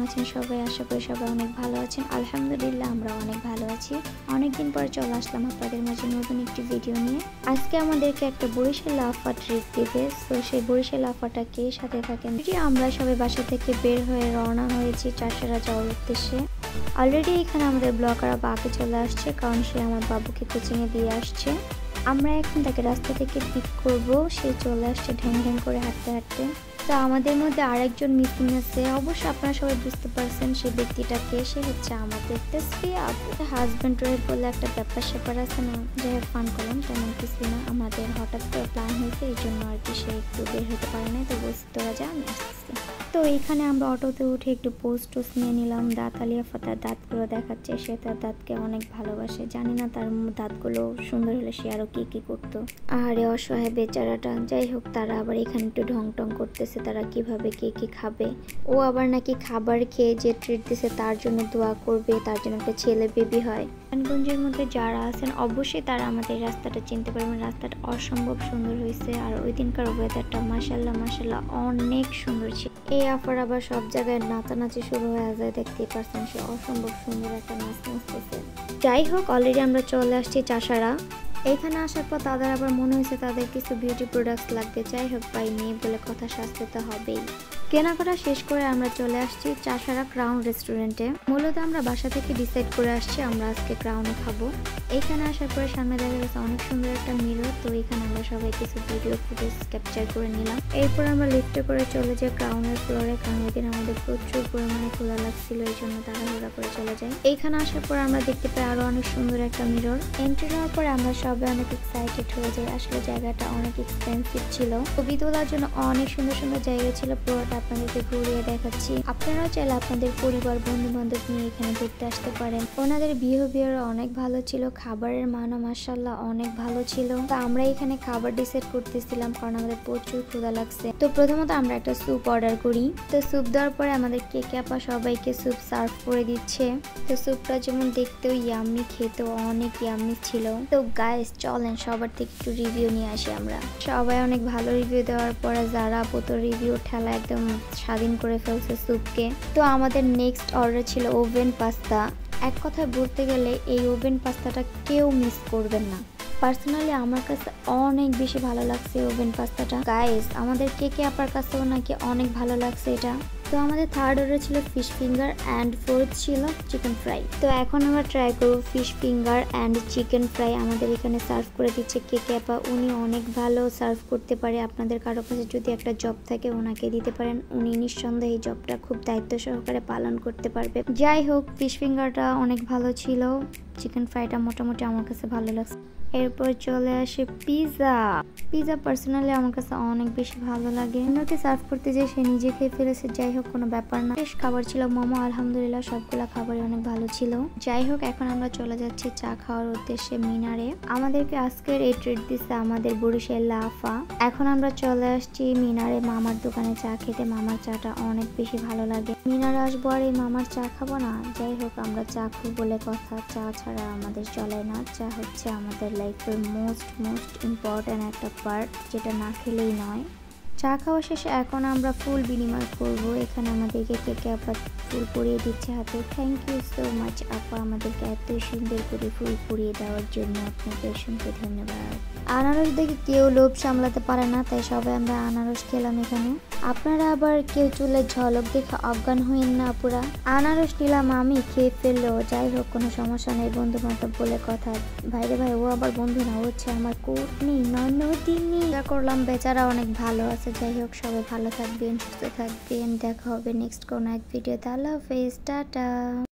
আছেন সবাই? আশা করি সবাই অনেক ভালো আছেন। আলহামদুলিল্লাহ আমরা অনেক ভালো আছি। অনেকদিন পর চলে আসলাম আপনাদের মাঝে নতুন একটি ভিডিও নিয়ে। আজকে আমাদেরকে একটা বরিশাল লাফা ট্রিট দিবে। তো সেই বরিশাল লাফাটা কে সাথে থাকেন। আমরা সবাই বাসা থেকে বের হয়ে রওনা হয়েছি চাষারা যাওয়ার উদ্দেশ্যে। অলরেডি এখানে আমাদের ব্লগার বাকে চলে আসছে, কারণ সে আমার বাবুকে কোচিংয়ে দিয়ে আসছে। আমরা এখন তাকে রাস্তা থেকে পিক করব। সে চলে আসছে ঢ্যাং ঢ্যাং করে হাঁটতে হাঁটতে। তো আমাদের মধ্যে আরেকজন মিসিং আছে, অবশ্য আপনারা সবাই বুঝতে পারছেন সেই ব্যক্তিটাকে। সে হচ্ছে আমাদের তাসফিয়া আপু। হাজব্যান্ড ওয়াইফ বলে একটা ব্যাপার স্যাপার আছে না, যাই হোক ফান করলাম, তেমন কিছু না। আমাদের হঠাৎ করে প্ল্যান হয়েছে, এই জন্য আর কি সে একটু বের হতে পারে না। তো বলছি তোরা যা, আমি আসতেছি। তো এইখানে আমরা অটোতে উঠে একটু পোস্ট টোস্ট নিয়ে নিলাম। দাঁত আলিয়াফা তার দাঁতগুলো দেখাচ্ছে, সে তার দাঁতকে অনেক ভালোবাসে। জানি না তার দাঁতগুলো সুন্দর হলে সে আরো কি করতো। আরে অসহায় বেচারাটা। যাই হোক, তারা আবার এখানে একটু ঢং টং করতেছে, তারা কিভাবে কি খাবে। ও আবার নাকি খাবার খেয়ে যে ট্রিট দিছে তার জন্য দোয়া করবে, তার জন্য একটা ছেলে বেবি হয়। নারায়ণগঞ্জের মধ্যে যারা আছেন অবশ্যই তারা আমাদের রাস্তাটা চিনতে পারবেন। রাস্তাটা অসম্ভব সুন্দর হয়েছে, আর ওই দিনকার ওয়েদারটা মাশাল্লাহ অনেক সুন্দর ছিল। এই আফার আবার সব জায়গায় নাচানাচি শুরু হয়ে যায়, দেখতেই পারছেন সে অসম্ভব সুন্দর একটা নাচ নাচতেছে। যাই হোক, অলরেডি আমরা চলে আসছি চাষারা। এইখানে আসার পর তাদের আবার মনে হয়েছে তাদের কিছু বিউটি প্রোডাক্টস লাগবে। যাই হোক, পাই মেয়ে বলে কথা, সাজতে তো হবেই। কেনাকাটা শেষ করে আমরা চলে আসছি চাষারা ক্রাউন রেস্টুরেন্টে। মূলত আমরা বাসা থেকে ডিসাইড করে আসছি আমরা আজকে ক্রাউনে খাবো। এইখানে আসার পরে সামনে দেখা গেছে অনেক সুন্দর একটা মিরর। তো এখানে আমরা সবাই কিছু ভিডিও ফুটেজ ক্যাপচার করে নিলাম। এরপর আমরা লিফটে করে চলে যাই ক্রাউনের ফ্লোরে, কারণ ওই দিন আমাদের প্রচুর পরিমাণে খোলা লাগছিল, এই জন্য তাড়াহুড়া করে চলে যাই। এইখানে আসার পর আমরা দেখতে পাই আরো অনেক সুন্দর একটা মিরর। এন্ট্রি নেওয়ার পরে আমরা সবাই অনেক এক্সাইটেড হয়ে যাই। আসলে জায়গাটা অনেক এক্সপেন্সিভ ছিল। ছবি তোলার জন্য অনেক সুন্দর সুন্দর জায়গা ছিল, পুরোটা আপনাদেরকে ঘুরিয়ে দেখাচ্ছি। আপনারাও চাইলে আপনাদের পরিবার বন্ধু বান্ধব নিয়ে এখানে ঘুরতে আসতে পারেন। ওনাদের বিহেভিয়ার অনেক ভালো ছিল, খাবারের মানও মাশাআল্লাহ অনেক ভালো ছিল। তো আমরা এখানে খাবার ডিসাইড করতেছিলাম, কারণ আমাদের প্রচুর ক্ষুধা লাগছে। তো প্রথমত আমরা একটা স্যুপ অর্ডার করি। তো স্যুপ দেওয়ার পরে আমাদের কেকে আপা সবাইকে স্যুপ সার্ভ করে দিচ্ছে। তো স্যুপটা যেমন দেখতেও ইয়াম্মি, খেতেও অনেক ইয়াম্মি ছিল। তো গাইস চলেন সবার থেকে একটু রিভিউ নিয়ে আসি। আমরা সবাই অনেক ভালো রিভিউ দেওয়ার পরে যারা আপু তো রিভিউ ঠেলা একদম স্বাধীন করে ফেলছে স্যুপকে। তো আমাদের নেক্সট অর্ডার ছিল ওভেন পাস্তা। এক কথায় বলতে গেলে এই ওভেন পাস্তাটা কেউ মিস করবেন না। পার্সোনালি আমার কাছে অনেক বেশি ভালো লাগছে ওভেন পাস্তাটা। গাইস আমাদের কেকে আপার কাছেও নাকি অনেক ভালো লাগছে এটা। তো আমাদের থার্ড অর্ডার ছিল ফিশ ফিঙ্গার অ্যান্ড ফোর্থ ছিল চিকেন ফ্রাই। তো এখন আমরা ট্রাই করব fish finger and chicken fry. আমাদের এখানে সার্ভ করে দিচ্ছে কেকে আপা। উনি অনেক ভালো সার্ভ করতে পারে। আপনাদের কারো কাছে যদি একটা জব থাকে ওনাকে দিতে পারেন, উনি নিঃসন্দেহে এই জবটা খুব দায়িত্ব সহকারে পালন করতে পারবে। যাই হোক, ফিশ ফিঙ্গারটা অনেক ভালো ছিল, চিকেন ফ্রাইটা মোটামুটি আমার কাছে ভালো লাগছে। এরপর চলে আসে পিজা। পিজা পার্সোনালি আমার কাছে অনেক বেশি ভালো লাগে। অন্যকে সার্ভ করতে যেয়ে সে নিজে খেয়ে ফেলেছে, যাই হোক কোনো ব্যাপার না। বেশ খাবার ছিল মোমো, আলহামদুলিল্লাহ সবগুলা খাবারই অনেক ভালো ছিল। যাই হোক, এখন আমরা চলে যাচ্ছি চা খাওয়ার উদ্দেশ্যে মিনারে। আমাদেরকে আজকের এই ট্রিট দিচ্ছে আমাদের বরিশাল লাফা। এখন আমরা চলে আসছি মিনারে মামার দোকানে চা খেতে। মামার চাটা অনেক বেশি ভালো লাগে। মিনারে আসবো আর এই মামার চা খাবো না? যাই হোক, আমরা চা খাবো বলে কথা, চা ছাড়া আমাদের চলে না। চা হচ্ছে আমাদের লাইফের মোস্ট ইম্পর্টেন্ট একটা পার্ট, যেটা না খেলেই নয়। চা খাওয়া শেষে এখন আমরা ফুল বিনিময় করব। এখানে আমাদেরকে কেকে আপা ফুল পরিয়ে দিচ্ছে হাতে। থ্যাংক ইউ সো মাচ আপা, আমাদেরকে এত সুন্দর করে ফুল পরিয়ে দেওয়ার জন্য আপনাকে অসংখ্য ধন্যবাদ। আনারস দেখে কেউ লোভ সামলাতে পারে না, তাই সবাই আমরা আনারস খেলাম এখানে। আপনারা আবার কেউ চুলের ঝলক দেখে অজ্ঞান হইন না পুরা। আনারস নিলাম আমি, খেয়ে ফেললো। যাই হোক, কোনো সমস্যা নেই, বন্ধু বান্ধব বলে কথা। ভাইরে ভাই, ও আবার বন্ধু না, হচ্ছে আমার কোটনি ননদিনী। যা করলাম, বেচারা অনেক ভালো আছে। যাই হোক, সবাই ভালো থাকবেন, সুস্থ থাকবেন। দেখা হবে নেক্সট কোনো এক ভিডিওতে। আল্লাহ হাফেজ, টাটা।